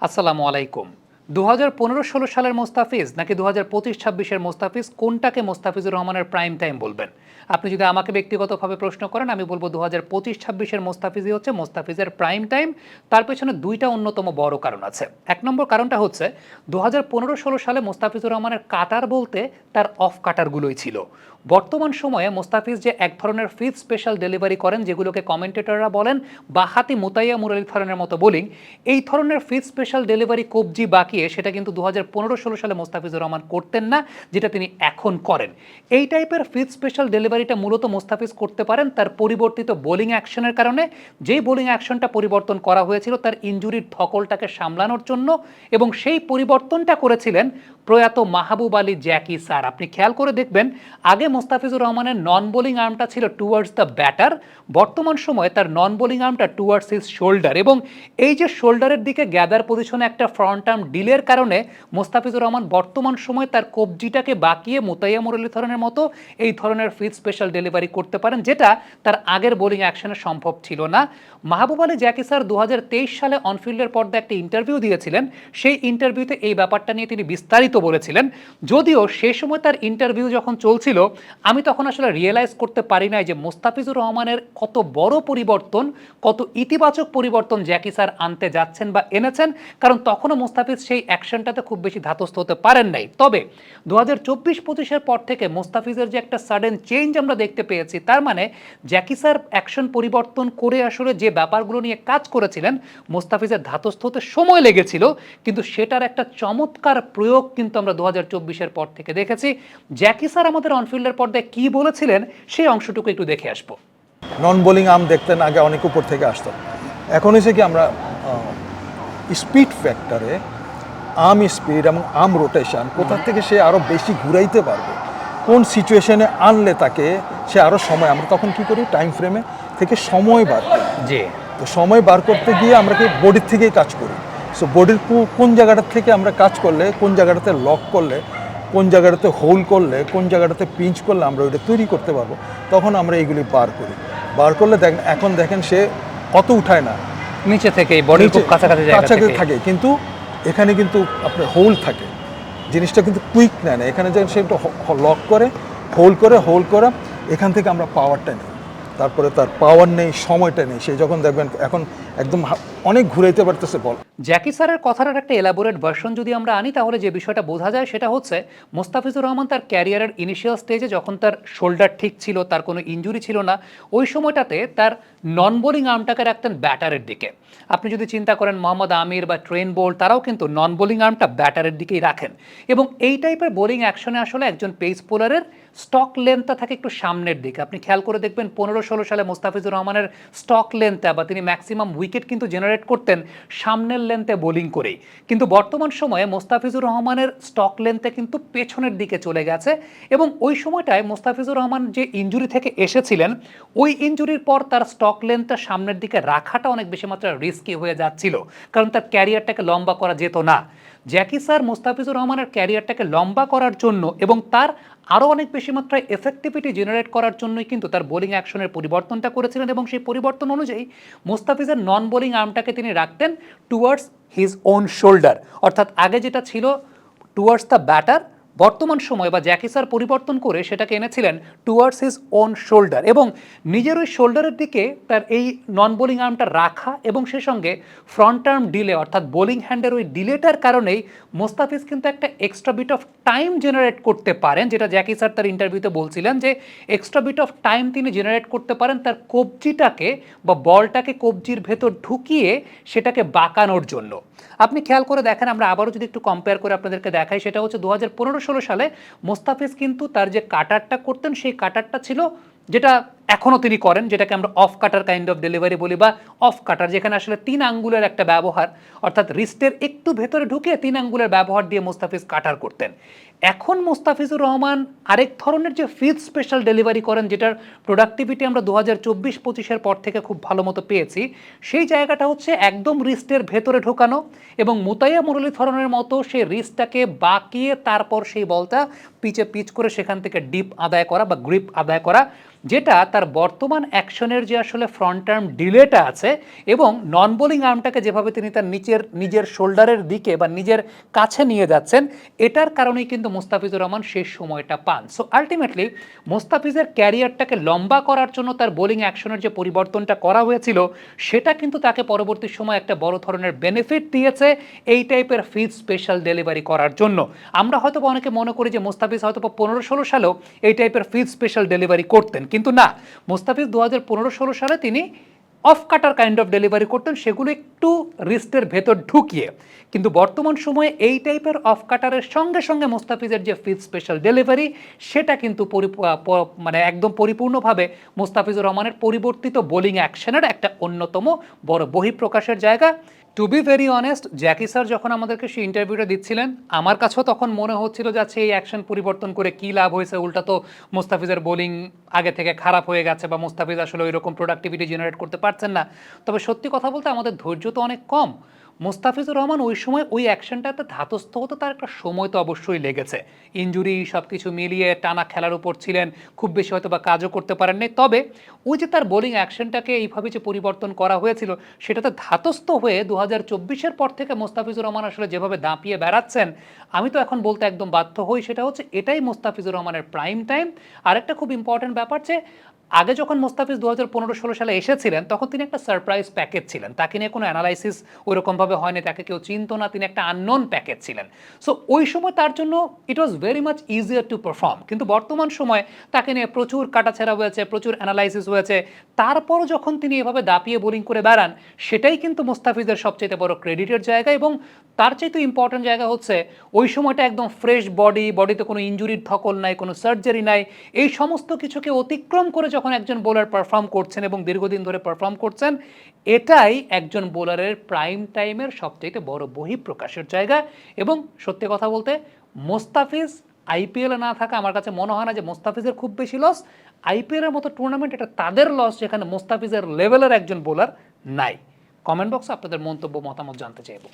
আসসালামু আলাইকুম। ২০১৫-১৬ সালের মোস্তাফিজ নাকি ২০২৫-২৬-এর মোস্তাফিজ, কোনটাকে মোস্তাফিজুর রহমানের প্রাইম টাইম বলবেন? আপনি যদি আমাকে ব্যক্তিগতভাবে প্রশ্ন করেন, আমি বলব ২০২৫-২৬-এর মোস্তাফিজই হচ্ছে মোস্তাফিজের প্রাইম টাইম। তার পেছনে দুইটা অন্যতম বড় কারণ আছে। এক নম্বর কারণটা হচ্ছে ২০১৫-১৬ সালে মোস্তাফিজুর রহমানের কাটার বলতে তার অফ কাটারগুলোই ছিল। বর্তমান সময়ে মোস্তাফিজ যে এক ধরনের ফিফথ স্পেশাল ডেলিভারি করেন, যেগুলোকে কমেন্টেটররা বলেন বাহাতি মুতাইয়া মুরালি ধরনের মতো বোলিং, এই ধরনের ফিফথ স্পেশাল ডেলিভারি কবজি বাকিয়ে সেটা কিন্তু ২০১৫-১৬ সালে মোস্তাফিজুর রহমান করতেন না, যেটা তিনি এখন করেন। এই টাইপের ফিফথ স্পেশাল ডেলিভারিটা মূলত মোস্তাফিজ করতে পারেন তার পরিবর্তিত বোলিং অ্যাকশনের কারণে। যেই বোলিং অ্যাকশনটা পরিবর্তন করা হয়েছিল তার ইনজুরির ধকলটাকে সামলানোর জন্য, এবং সেই পরিবর্তনটা করেছিলেন প্রয়াত মাহবুব আলী জ্যাকি স্যার। আপনি খেয়াল করে দেখবেন, আগে মোস্তাফিজুর রহমানের নন বোলিং আর্মটা ছিল টুয়ার্ডস দ্য ব্যাটার, বর্তমান সময়ে তার নন বোলিং আর্মটা টুয়ার্ডস হিজ শোল্ডার, এবং এই যে শোল্ডারের দিকে গ্যাদার পজিশনে একটা ফ্রন্ট আর্ম ডিলের কারণে মোস্তাফিজুর রহমান বর্তমান সময়ে তার কবজিটাকে বাঁকিয়ে মুতাইয়া মুরলী ধরনের মতো এই ধরনের ফিফথ স্পেশাল ডেলিভারি করতে পারেন, যেটা তার আগের বোলিং অ্যাকশনে সম্ভব ছিল না। মাহবুব আলী জ্যাকি স্যার ২০২৩ সালে অনফিল্ডের পর্দায় একটা ইন্টারভিউ দিয়েছিলেন। সেই ইন্টারভিউতে এই ব্যাপারটা নিয়ে তিনি বিস্তারিত বলেছিলেন। যদিও সে সময় তার ইন্টারভিউ যখন চলছিল, আমি তখন আসলে রিয়েলাইজ করতে পারি নাই যে মোস্তাফিজুর রহমানের কত বড় পরিবর্তন, কত ইতিবাচক পরিবর্তন জ্যাকি স্যার আনতে যাচ্ছেন বা এনেছেন, কারণ তখনও মোস্তাফিজ সেই অ্যাকশনটাতে খুব বেশি ধাতস্থ হতে পারেন নাই। তবে ২০২৪-২৫-এর পর থেকে মোস্তাফিজের যে একটা সাডেন চেঞ্জ আমরা দেখতে পেয়েছি, তার মানে জ্যাকি স্যার অ্যাকশন পরিবর্তন করে আসলে যে ব্যাপারগুলো নিয়ে কাজ করেছিলেন, মোস্তাফিজের ধাতস্থ হতে সময় লেগেছিল, কিন্তু সেটার একটা চমৎকার প্রয়োগ কিন্তু আমরা ২০২৪-এর পর থেকে দেখেছি। জ্যাকি স্যার আমাদের অনফিল্ডের পর্দায় কি বলেছিলেন সেই অংশটুকু একটু দেখে আসবো। নন বোলিং আর্ম দেখতেন আগে অনেক উপর থেকে আসতো, এখন হয়েছে কি আমরা স্পিড ফ্যাক্টরে আর্ম স্পিড এবং আর্ম রোটেশন কোথা থেকে সে আরও বেশি ঘুরাইতে পারবে, কোন সিচুয়েশনে আনলে তাকে সে আরও সময়, আমরা তখন কী করি টাইম ফ্রেমে থেকে সময় বার করি। জি, তো সময় বার করতে গিয়ে আমরা কি বডির থেকেই কাজ করি। সো বডির কোন জায়গাটার থেকে আমরা কাজ করলে, কোন জায়গাটাতে লক করলে, কোন জায়গাটাতে হোল্ড করলে, কোন জায়গাটাতে পিঞ্চ করলে আমরা ওইটা তৈরি করতে পারবো, তখন আমরা এইগুলি বার করি। বার করলে দেখেন, এখন দেখেন সে অত উঠায় না, নিচে থেকে বডির খুব কাছাকাছি থাকে, কিন্তু এখানে কিন্তু আপনার হোল্ড থাকে, জিনিসটা কিন্তু কুইক নেয় না। এখানে যখন সে একটু লক করে হোল্ড করা, এখান থেকে আমরা পাওয়ারটা নিই, তারপরে তার পাওয়ার নেই, সময়টা নেই, সে যখন দেখবেন এখন একদম অনেক ঘুরাইতে পারতেছে বল। জ্যাকি স্যারের কথাটার একটা এলাবোরেট ভার্সন যদি আমরা আনি, তাহলে যে বিষয়টা বোঝা যায় সেটা হচ্ছে মোস্তাফিজুর রহমান তার ক্যারিয়ারের ইনিশিয়াল স্টেজে যখন তার শোল্ডার ঠিক ছিল, তার কোনো ইনজুরি ছিল না, ওই সময়টাতে তার নন বোলিং আর্মটাকে রাখতেন ব্যাটারের দিকে। আপনি যদি চিন্তা করেন মোহাম্মদ আমির বা ট্রেন বোল্ট, তারাও কিন্তু নন বোলিং আর্মটা ব্যাটারের দিকেই রাখেন, এবং এই টাইপের বোলিং অ্যাকশনে আসলে একজন পেস বোলারের স্টক লেন্থটা থাকে একটু সামনের দিকে। আপনি খেয়াল করে দেখবেন 15-16 সালে মোস্তাফিজুর রহমানের স্টক লেন্থটা বা তিনি ম্যাক্সিমাম উইকেট কিন্তু জেনারেট করতেন সামনের লেন্থে বোলিং করেই, কিন্তু বর্তমান সময়ে মোস্তাফিজুর রহমানের স্টক লেন্থে কিন্তু পেছনের দিকে চলে গেছে। এবং ওই সময়টায় মোস্তাফিজুর রহমান যে ইনজুরি থেকে এসেছিলেন, ওই ইনজুরির পর তার স্টক লেন্থটা সামনের দিকে রাখাটা অনেক বেশি মাত্রা রিস্কি হয়ে যাচ্ছিল, কারণ তার ক্যারিয়ারটাকে লম্বা করা যেত না। জ্যাকি স্যার মোস্তাফিজুর রহমানের ক্যারিয়ারটাকে লম্বা করার জন্য এবং তার আরও অনেক বেশি মাত্রায় এফেক্টিভিটি জেনারেট করার জন্যই কিন্তু তার বোলিং অ্যাকশনের পরিবর্তনটা করেছিলেন, এবং সেই পরিবর্তন অনুযায়ী মোস্তাফিজের নন বোলিং আর্মটাকে তিনি রাখতেন টুয়ার্ডস হিজ ওন শোল্ডার, অর্থাৎ আগে যেটা ছিল টুয়ার্ডস দ্য ব্যাটার, বর্তমান সময় বা জ্যাকি স্যার পরিবর্তন করে সেটাকে এনেছিলেন টুয়ার্ডস হিজ ওন শোল্ডার, এবং নিজের ওই শোল্ডারের দিকে তার এই নন বোলিং আর্মটা রাখা, এবং সে সঙ্গে ফ্রন্ট আর্ম ডিলে অর্থাৎ বোলিং হ্যান্ডের ওই ডিলেটার কারণেই মোস্তাফিজ কিন্তু একটা extra bit of time generate করতে পারেন, যেটা জ্যাকি স্যার তার ইন্টারভিউতে বলছিলেন যে এক্সট্রা বিট অফ টাইম তিনি জেনারেট করতে পারেন তার কবজিটাকে বা বলটাকে কবজির ভেতর ঢুকিয়ে সেটাকে বাঁকানোর জন্য। আপনি খেয়াল করে দেখেন, আমরা আবারও যদি একটু কম্পেয়ার করে আপনাদেরকে দেখাই, সেটা হচ্ছে 2015-16 সালে মোস্তাফিজ কিন্তু তার যে কাটারটা করতেন সেই কাটারটা ছিল, যেটা এখনও তিনি করেন, যেটাকে আমরা of cutter kind of delivery বলি বা অফ কাটার, যেখানে আসলে 3 আঙ্গুলের একটা ব্যবহার, অর্থাৎ রিস্টের একটু ভেতরে ঢুকে 3 আঙ্গুলের ব্যবহার দিয়ে মোস্তাফিজ কাটার করতেন। এখন মোস্তাফিজুর রহমান আরেক ধরনের যে ফিফথ স্পেশাল ডেলিভারি করেন, যেটার প্রোডাক্টিভিটি আমরা 2024-25-এর পর থেকে খুব ভালো মতো পেয়েছি, সেই জায়গাটা হচ্ছে একদম রিস্টের ভেতরে ঢোকানো, এবং মুতাইয়া মুরলী ধরনের মতো সেই রিস্টটাকে বাঁকিয়ে তারপর সেই বলটা পিচে পিচ করে সেখান থেকে ডিপ আদায় করা বা গ্রিপ আদায় করা, যেটা তার তার বর্তমান অ্যাকশনের যে আসলে ফ্রন্ট টার্ম ডিলেটা আছে এবং নন বোলিং আর্মটাকে যেভাবে তিনি তার নিজের শোল্ডারের দিকে বা নিজের কাছে নিয়ে যাচ্ছেন, এটার কারণেই কিন্তু মোস্তাফিজুর রহমান শেষ সময়টা পান। সো আলটিমেটলি মোস্তাফিজের ক্যারিয়ারটাকে লম্বা করার জন্য তার বোলিং অ্যাকশনের যে পরিবর্তনটা করা হয়েছিল সেটা কিন্তু তাকে পরবর্তী সময় একটা বড় ধরনের বেনিফিট দিয়েছে এই টাইপের ফিজ স্পেশাল ডেলিভারি করার জন্য। আমরা হয়তো অনেকে মনে করি যে মোস্তাফিজ হয়তো 15-16 সালেও এই টাইপের ফিজ স্পেশাল ডেলিভারি করতেন, কিন্তু না, মোস্তাফিজ 2015-16 সালে তিনি of cutter kind of delivery করতেন, সেগুলো একটু রিস্টের ভেতর ঢুকিয়ে। কিন্তু বর্তমান সময়ে এই টাইপের অফ কাটারের সঙ্গে সঙ্গে মোস্তাফিজের যে ফিজ স্পেশাল ডেলিভারি সেটা কিন্তু মানে একদম পরিপূর্ণভাবে মোস্তাফিজুর রহমানের পরিবর্তিত বোলিং অ্যাকশনের একটা অন্যতম বড় বহিঃপ্রকাশের জায়গা। To be very honest, Jackie sir যখন আমাদেরকে সেই ইন্টারভিউটা দিচ্ছিলেন আমার কাছেও তখন মনে হচ্ছিল যে আচ্ছা এই অ্যাকশন পরিবর্তন করে কী লাভ হয়েছে, উল্টা তো মোস্তাফিজের বোলিং আগে থেকে খারাপ হয়ে গেছে বা মোস্তাফিজ আসলে ওই রকম প্রোডাক্টিভিটি জেনারেট করতে পারছেন না। তবে সত্যি কথা বলতে আমাদের ধৈর্য তো অনেক কম। মোস্তাফিজুর রহমান ওই সময় ওই অ্যাকশনটাতে ধাতস্থ হতে তার একটা সময় তো অবশ্যই লেগেছে, ইনজুরি সব কিছু মিলিয়ে টানা খেলার উপর ছিলেন, খুব বেশি হয়তো বা কাজও করতে পারেননি। তবে ওই যে তার বোলিং অ্যাকশনটাকে এইভাবে যে পরিবর্তন করা হয়েছিল সেটাতে ধাতস্থ হয়ে 2024-এর পর থেকে মোস্তাফিজুর রহমান আসলে যেভাবে দাপিয়ে বেড়াচ্ছেন, আমি তো এখন বলতে একদম বাধ্য হই সেটা হচ্ছে এটাই মোস্তাফিজুর রহমানের প্রাইম টাইম। আরেকটা খুব ইম্পর্টেন্ট ব্যাপার যে আগে যখন মোস্তাফিজ 2015-16 সালে এসেছিলেন তখন তিনি একটা সারপ্রাইজ প্যাকেজ ছিলেন, তাকে নিয়ে কোনো অ্যানালাইসিস ওইরকমভাবে হয়নি, তাকে কেউ চিনতো না, তিনি একটা আননোন প্যাকেজ ছিলেন। সো ওই সময় তার জন্য it was very much easier to perform. কিন্তু বর্তমান সময় তাকে নিয়ে প্রচুর কাটাছেড়া হয়েছে, প্রচুর অ্যানালাইসিস হয়েছে, তারপরও যখন তিনি এভাবে দাপিয়ে বোলিং করে বেড়ান সেটাই কিন্তু মোস্তাফিজের সবচেয়ে বড় ক্রেডিটের জায়গা। এবং তার চাইতে ইম্পর্টেন্ট জায়গা হচ্ছে ওই সময়টা একদম ফ্রেশ বডিতে কোনো ইনজুরির ধকল নাই, কোনো সার্জারি নাই, এই সমস্ত কিছুকে অতিক্রম করে যখন একজন বোলার পারফর্ম করছেন এবং দীর্ঘদিন ধরে পারফর্ম করছেন, এটাই একজন বোলারের প্রাইম টাইমের সবচেয়ে বড় বহিঃপ্রকাশের জায়গা। এবং সত্যি কথা বলতে মোস্তাফিজ আইপিএলে না থাকা আমার কাছে মনে হয় না যে মোস্তাফিজের খুব বেশি লস। আইপিএলের মতো টুর্নামেন্ট এটা তাদের লস যেখানে মোস্তাফিজের লেভেলের একজন বোলার নাই। কমেন্ট বক্সে আপনাদের মন্তব্য মতামত জানতে চাইব।